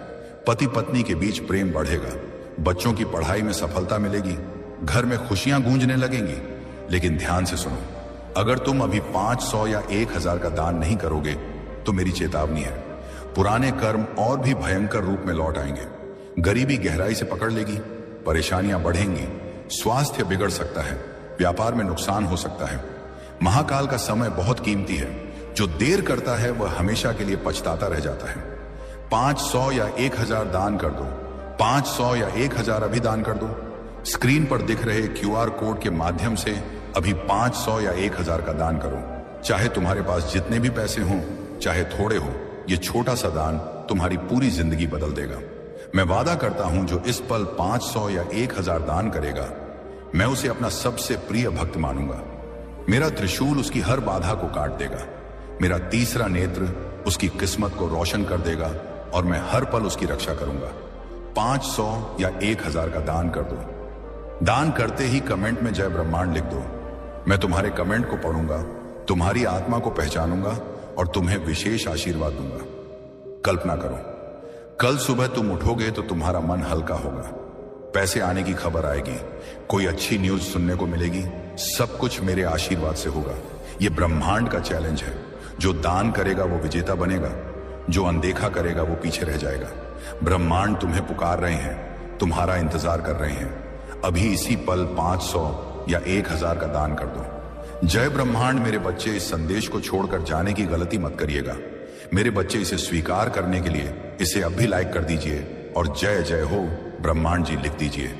पति पत्नी के बीच प्रेम बढ़ेगा। बच्चों की पढ़ाई में सफलता मिलेगी। घर में खुशियां गूंजने लगेंगी। लेकिन ध्यान से सुनो, अगर तुम अभी 500 या 1000 का दान नहीं करोगे तो मेरी चेतावनी है, पुराने कर्म और भी भयंकर रूप में लौट आएंगे। गरीबी गहराई से पकड़ लेगी। परेशानियां बढ़ेंगी। स्वास्थ्य बिगड़ सकता है। व्यापार में नुकसान हो सकता है। महाकाल का समय बहुत कीमती है। जो देर करता है वह हमेशा के लिए पछताता रह जाता है। 500 या 1000 दान कर दो। 500 या 1000 अभी दान कर दो। स्क्रीन पर दिख रहे QR कोड के माध्यम से अभी 500 या 1000 का दान करो। चाहे तुम्हारे पास जितने भी पैसे हों, चाहे थोड़े हो, ये छोटा सा दान तुम्हारी पूरी जिंदगी बदल देगा। मैं वादा करता हूं, जो इस पल 500 या 1000 दान करेगा, मैं उसे अपना सबसे प्रिय भक्त मानूंगा। मेरा त्रिशूल उसकी हर बाधा को काट देगा। मेरा तीसरा नेत्र उसकी किस्मत को रोशन कर देगा और मैं हर पल उसकी रक्षा करूंगा। 500 या 1000 का दान कर दो। दान करते ही कमेंट में जय ब्रह्मांड लिख दो। मैं तुम्हारे कमेंट को पढ़ूंगा, तुम्हारी आत्मा को पहचानूंगा और तुम्हें विशेष आशीर्वाद दूंगा। कल्पना करो, कल सुबह तुम उठोगे तो तुम्हारा मन हल्का होगा। पैसे आने की खबर आएगी। कोई अच्छी न्यूज सुनने को मिलेगी। सब कुछ मेरे आशीर्वाद से होगा। यह ब्रह्मांड का चैलेंज है। जो दान करेगा वो विजेता बनेगा। जो अनदेखा करेगा वो पीछे रह जाएगा। ब्रह्मांड तुम्हें पुकार रहे हैं, तुम्हारा इंतजार कर रहे हैं। अभी इसी पल 500 या 1000 का दान कर दो। जय ब्रह्मांड। मेरे बच्चे, इस संदेश को छोड़कर जाने की गलती मत करिएगा। मेरे बच्चे, इसे स्वीकार करने के लिए इसे अब भी लाइक कर दीजिए और जय जय हो ब्रह्मांड जी लिख दीजिए।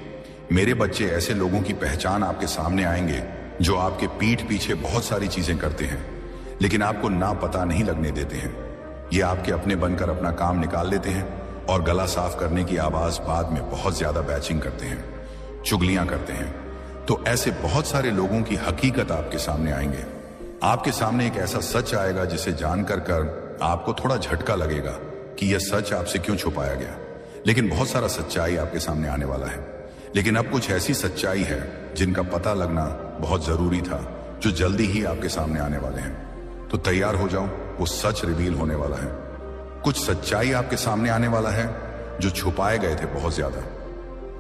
मेरे बच्चे, ऐसे लोगों की पहचान आपके सामने आएंगे जो आपके पीठ पीछे बहुत सारी चीजें करते हैं लेकिन आपको ना पता नहीं लगने देते हैं। ये आपके अपने बनकर अपना काम निकाल लेते हैं और गला साफ करने की आवाज बाद में बहुत ज्यादा बैचिंग करते हैं, चुगलियां करते हैं। तो ऐसे बहुत सारे लोगों की हकीकत आपके सामने आएंगे। आपके सामने एक ऐसा सच आएगा जिसे जानकर कर आपको थोड़ा झटका लगेगा कि यह सच आपसे क्यों छुपाया गया। लेकिन बहुत सारा सच्चाई आपके सामने आने वाला है। लेकिन अब कुछ ऐसी सच्चाई है जिनका पता लगना बहुत जरूरी था, जो जल्दी ही आपके सामने आने वाले हैं। तो तैयार हो जाओ, वो सच रिवील होने वाला है। कुछ सच्चाई आपके सामने आने वाला है जो छुपाए गए थे बहुत ज्यादा।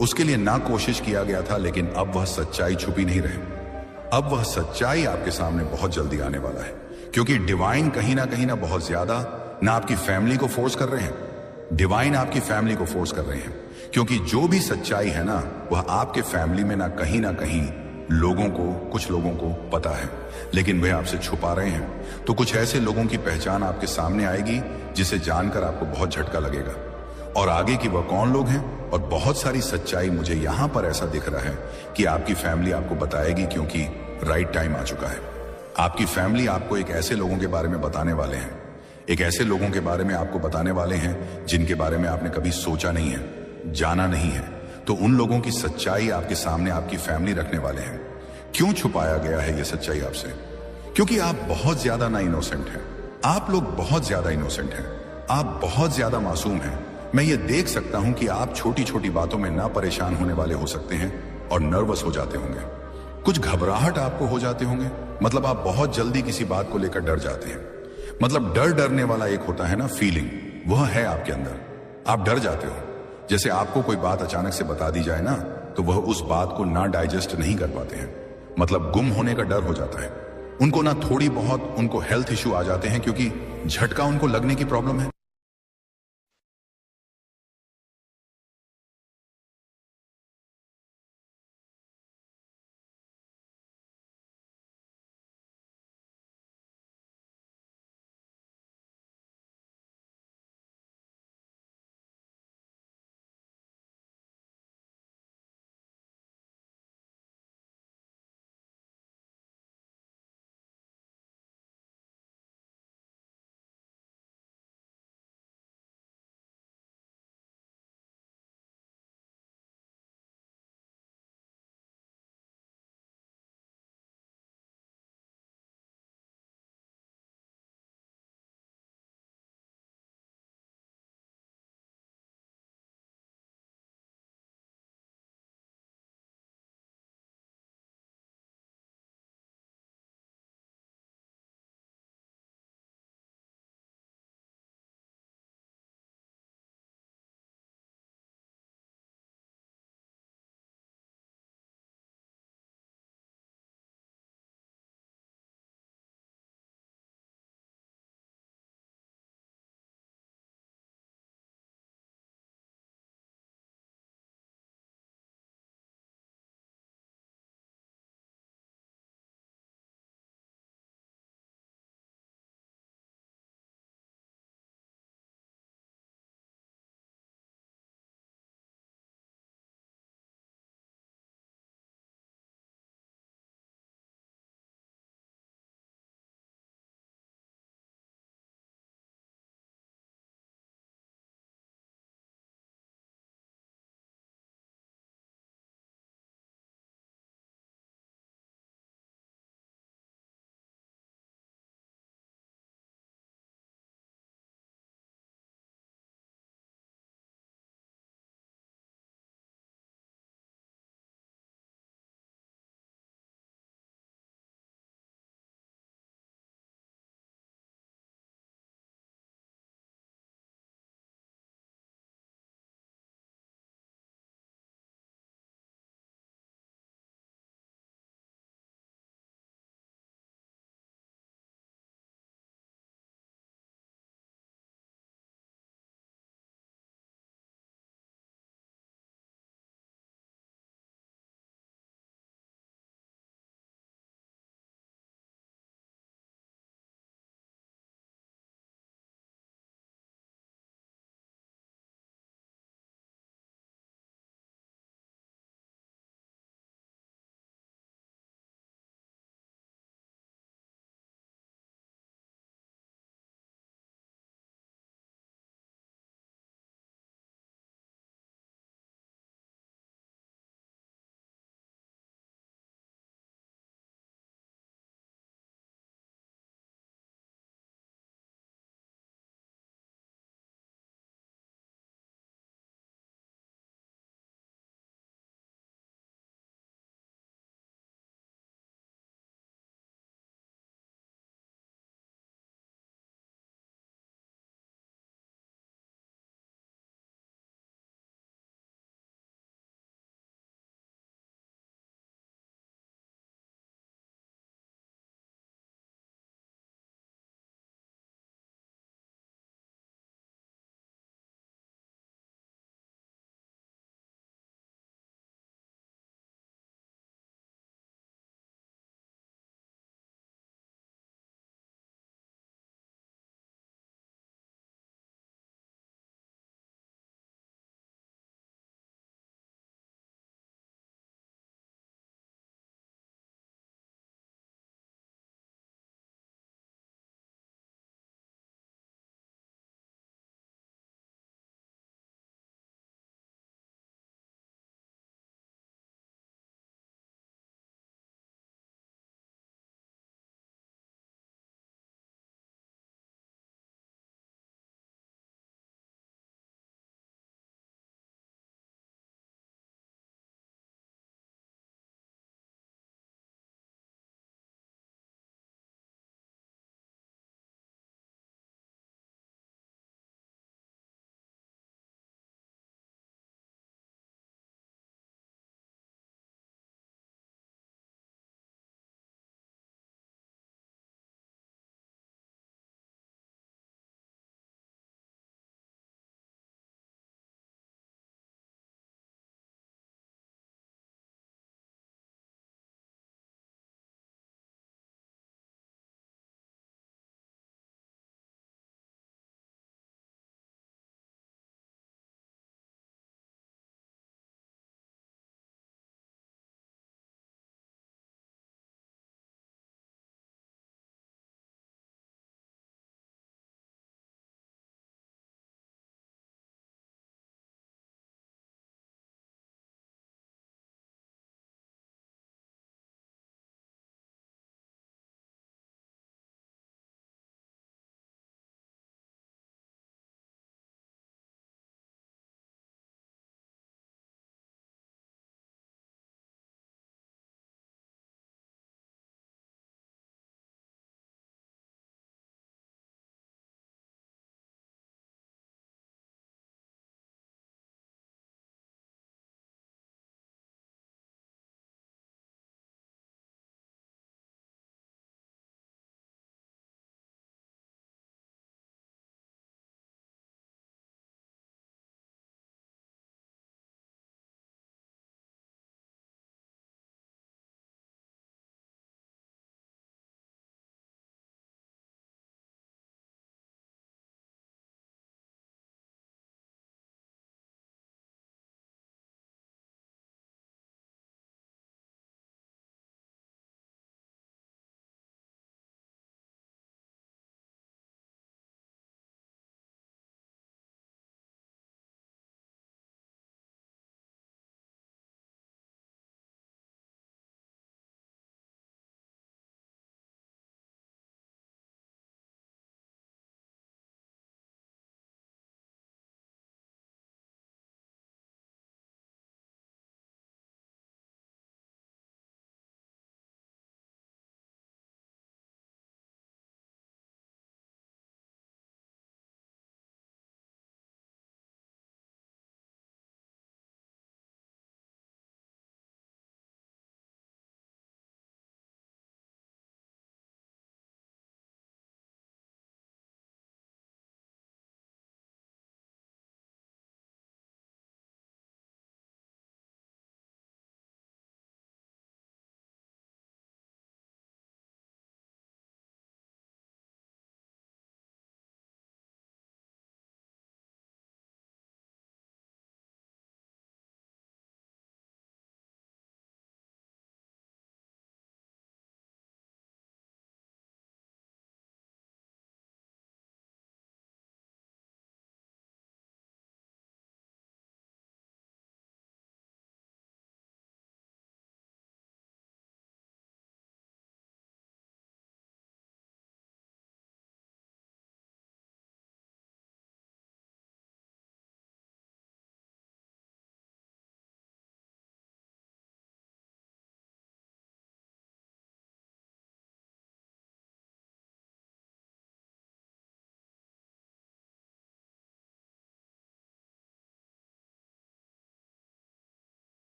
उसके लिए ना कोशिश किया गया था, लेकिन अब वह सच्चाई छुपी नहीं रहे। अब वह सच्चाई आपके सामने बहुत जल्दी आने वाला है, क्योंकि डिवाइन कहीं ना बहुत ज्यादा ना आपकी फैमिली को फोर्स कर रहे हैं, डिवाइन आपकी फैमिली को फोर्स कर रहे हैं। क्योंकि जो भी सच्चाई है ना, वह आपके फैमिली में ना कहीं लोगों को, कुछ लोगों को पता है, लेकिन वह आपसे छुपा रहे हैं। तो कुछ ऐसे लोगों की पहचान आपके सामने आएगी जिसे जानकर आपको बहुत झटका लगेगा, और आगे कि वह कौन लोग हैं। और बहुत सारी सच्चाई मुझे यहां पर ऐसा दिख रहा है कि आपकी फैमिली आपको बताएगी, क्योंकि राइट टाइम आ चुका है। आपकी फैमिली आपको एक ऐसे लोगों के बारे में बताने वाले हैं, एक ऐसे लोगों के बारे में आपको बताने वाले हैं जिनके बारे में आपने कभी सोचा नहीं है, जाना नहीं है। तो उन लोगों की सच्चाई आपके सामने आपकी फैमिली रखने वाले हैं। क्यों छुपाया गया है यह सच्चाई आपसे? क्योंकि आप बहुत ज्यादा ना इनोसेंट हैं। आप लोग बहुत ज्यादा इनोसेंट हैं। आप बहुत ज्यादा मासूम हैं। मैं ये देख सकता हूं कि आप छोटी छोटी बातों में ना परेशान होने वाले हो सकते हैं और नर्वस हो जाते होंगे। कुछ घबराहट आपको हो जाते होंगे, मतलब आप बहुत जल्दी किसी बात को लेकर डर जाते हैं। मतलब डरने वाला एक होता है ना फीलिंग, वह है आपके अंदर। आप डर जाते हो। जैसे आपको कोई बात अचानक से बता दी जाए ना, तो वह उस बात को ना डाइजेस्ट नहीं कर पाते हैं। मतलब गुम होने का डर हो जाता है उनको, ना थोड़ी बहुत उनको हेल्थ इश्यू आ जाते हैं, क्योंकि झटका उनको लगने की प्रॉब्लम है।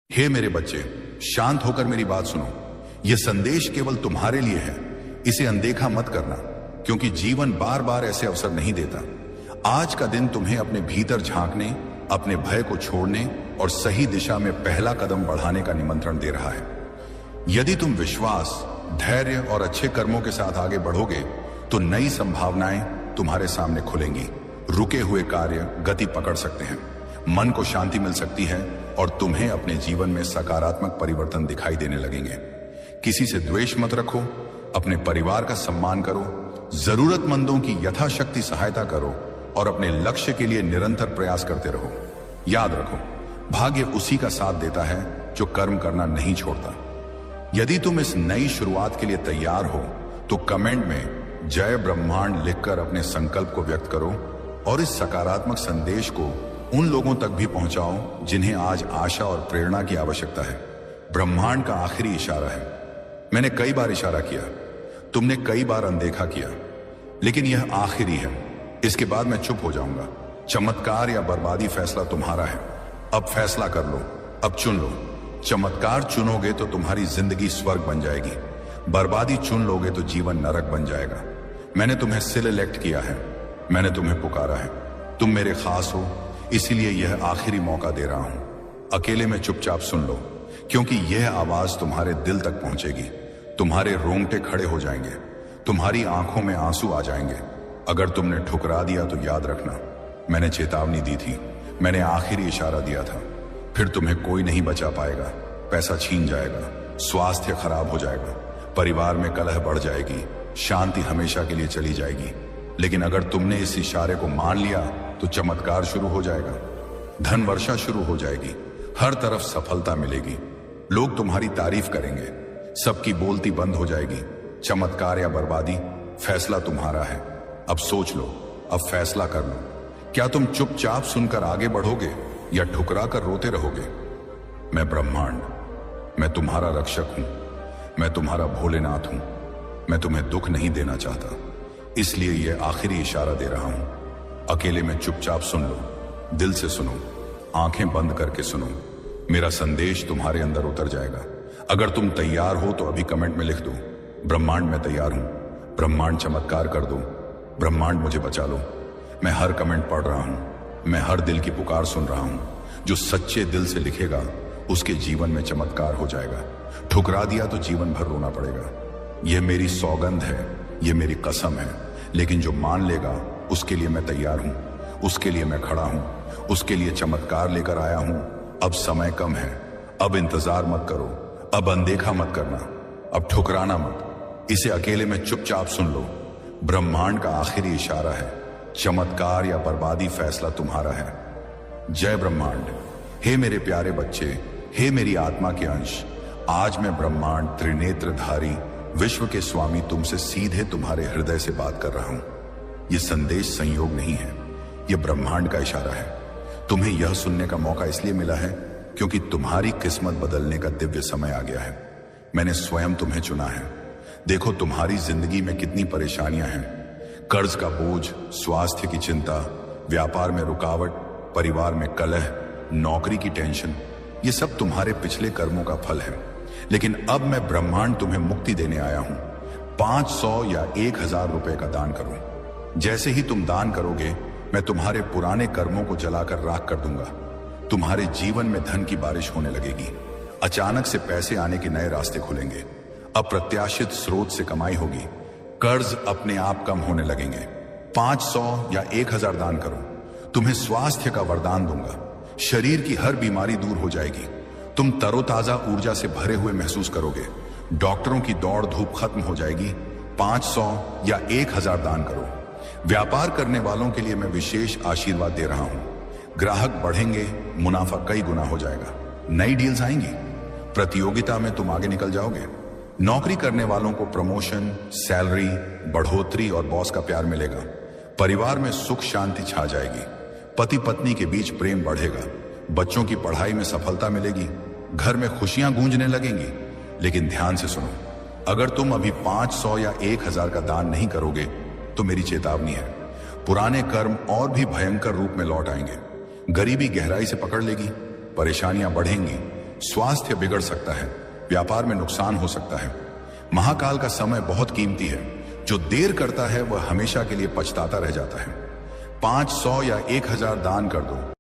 हे मेरे बच्चे, शांत होकर मेरी बात सुनो। यह संदेश केवल तुम्हारे लिए है। इसे अनदेखा मत करना, क्योंकि जीवन बार बार ऐसे अवसर नहीं देता। आज का दिन तुम्हें अपने भीतर झांकने, अपने भय को छोड़ने और सही दिशा में पहला कदम बढ़ाने का निमंत्रण दे रहा है। यदि तुम विश्वास, धैर्य और अच्छे कर्मों के साथ आगे बढ़ोगे तो नई संभावनाएं तुम्हारे सामने खुलेंगी। रुके हुए कार्य गति पकड़ सकते हैं, मन को शांति मिल सकती है और तुम्हें अपने जीवन में सकारात्मक परिवर्तन दिखाई देने लगेंगे। किसी से द्वेष मत रखो, अपने परिवार का सम्मान करो, जरूरतमंदों की यथाशक्ति सहायता करो और अपने लक्ष्य के लिए निरंतर प्रयास करते रहो। याद रखो, भाग्य उसी का साथ देता है जो कर्म करना नहीं छोड़ता। यदि तुम इस नई शुरुआत के लिए तैयार हो तो कमेंट में जय ब्रह्मांड लिखकर अपने संकल्प को व्यक्त करो और इस सकारात्मक संदेश को उन लोगों तक भी पहुंचाओ जिन्हें आज आशा और प्रेरणा की आवश्यकता है। ब्रह्मांड का आखिरी इशारा है। मैंने कई बार इशारा किया, तुमने कई बार अनदेखा किया, लेकिन यह आखिरी है। इसके बाद मैं चुप हो जाऊंगा। चमत्कार या बर्बादी फैसला तुम्हारा है। अब फैसला कर लो, अब चुन लो। चमत्कार चुनोगे तो तुम्हारी जिंदगी स्वर्ग बन जाएगी, बर्बादी चुन लोगे तो जीवन नरक बन जाएगा। मैंने तुम्हें सिलेक्ट किया है, मैंने तुम्हें पुकारा है। तुम मेरे खास हो, इसीलिए यह आखिरी मौका दे रहा हूं। अकेले में चुपचाप सुन लो, क्योंकि यह आवाज तुम्हारे दिल तक पहुंचेगी। तुम्हारे रोंगटे खड़े हो जाएंगे, तुम्हारी आंखों में आंसू आ जाएंगे। अगर तुमने ठुकरा दिया तो याद रखना, मैंने चेतावनी दी थी, मैंने आखिरी इशारा दिया था। फिर तुम्हें कोई नहीं बचा पाएगा। पैसा छीन जाएगा, स्वास्थ्य खराब हो जाएगा, परिवार में कलह बढ़ जाएगी, शांति हमेशा के लिए चली जाएगी। लेकिन अगर तुमने इस इशारे को मान लिया तो चमत्कार शुरू हो जाएगा, धन वर्षा शुरू हो जाएगी, हर तरफ सफलता मिलेगी, लोग तुम्हारी तारीफ करेंगे, सबकी बोलती बंद हो जाएगी। चमत्कार या बर्बादी, फैसला तुम्हारा है। अब सोच लो, अब फैसला कर लो। क्या तुम चुपचाप सुनकर आगे बढ़ोगे या ठुकरा कर रोते रहोगे? मैं ब्रह्मांड, मैं तुम्हारा रक्षक हूं, मैं तुम्हारा भोलेनाथ हूं। मैं तुम्हें दुख नहीं देना चाहता, इसलिए यह आखिरी इशारा दे रहा हूं। अकेले में चुपचाप सुन लो, दिल से सुनो, आंखें बंद करके सुनो। मेरा संदेश तुम्हारे अंदर उतर जाएगा। अगर तुम तैयार हो तो अभी कमेंट में लिख दो, ब्रह्मांड मैं तैयार हूं, ब्रह्मांड चमत्कार कर दो, ब्रह्मांड मुझे बचा लो। मैं हर कमेंट पढ़ रहा हूं, मैं हर दिल की पुकार सुन रहा हूं। जो सच्चे दिल से लिखेगा उसके जीवन में चमत्कार हो जाएगा। ठुकरा दिया तो जीवन भर रोना पड़ेगा। यह मेरी सौगंध है, यह मेरी कसम है। लेकिन जो मान लेगा उसके लिए मैं तैयार हूं, उसके लिए मैं खड़ा हूं, उसके लिए चमत्कार लेकर आया हूं। अब समय कम है, अब इंतजार मत करो, अब अनदेखा मत करना, अब ठुकराना मत। इसे अकेले में चुपचाप सुन लो। ब्रह्मांड का आखिरी इशारा है, चमत्कार या बर्बादी फैसला तुम्हारा है। जय ब्रह्मांड। हे मेरे प्यारे बच्चे, हे मेरी आत्मा के अंश, आज मैं ब्रह्मांड त्रिनेत्रधारी विश्व के स्वामी तुमसे सीधे तुम्हारे हृदय से बात कर रहा हूं। यह संदेश संयोग नहीं है, यह ब्रह्मांड का इशारा है। तुम्हें यह सुनने का मौका इसलिए मिला है क्योंकि तुम्हारी किस्मत बदलने का दिव्य समय आ गया है। मैंने स्वयं तुम्हें चुना है। देखो तुम्हारी जिंदगी में कितनी परेशानियां हैं, कर्ज का बोझ, स्वास्थ्य की चिंता, व्यापार में रुकावट, परिवार में कलह, नौकरी की टेंशन, ये सब तुम्हारे पिछले कर्मों का फल है। लेकिन अब मैं ब्रह्मांड तुम्हें मुक्ति देने आया हूं। 500 या 1000 रुपए का दान करो। जैसे ही तुम दान करोगे मैं तुम्हारे पुराने कर्मों को जलाकर राख कर दूंगा। तुम्हारे जीवन में धन की बारिश होने लगेगी, अचानक से पैसे आने के नए रास्ते खुलेंगे, अप्रत्याशित स्रोत से कमाई होगी, कर्ज अपने आप कम होने लगेंगे। 500 या 1000 दान करो, तुम्हें स्वास्थ्य का वरदान दूंगा। शरीर की हर बीमारी दूर हो जाएगी, तुम तरोताजा ऊर्जा से भरे हुए महसूस करोगे। डॉक्टरों की दौड़ धूप खत्म हो जाएगी। 500 या 1000 दान करो। व्यापार करने वालों के लिए मैं विशेष आशीर्वाद दे रहा हूं। ग्राहक बढ़ेंगे, मुनाफा कई गुना हो जाएगा, नई डील्स आएंगी, प्रतियोगिता में तुम आगे निकल जाओगे। नौकरी करने वालों को प्रमोशन, सैलरी, बढ़ोतरी और बॉस का प्यार मिलेगा। परिवार में सुख शांति छा जाएगी, पति पत्नी के बीच प्रेम बढ़ेगा, बच्चों की पढ़ाई में सफलता मिलेगी, घर में खुशियां गूंजने लगेंगी। लेकिन ध्यान से सुनो, अगर तुम अभी 500 या 1000 का दान नहीं करोगे तो मेरी चेतावनी है, पुराने कर्म और भी भयंकर रूप में लौट आएंगे। गरीबी गहराई से पकड़ लेगी, परेशानियां बढ़ेंगी, स्वास्थ्य बिगड़ सकता है, व्यापार में नुकसान हो सकता है। महाकाल का समय बहुत कीमती है। जो देर करता है वह हमेशा के लिए पछताता रह जाता है। 500 या 1000 दान कर दो,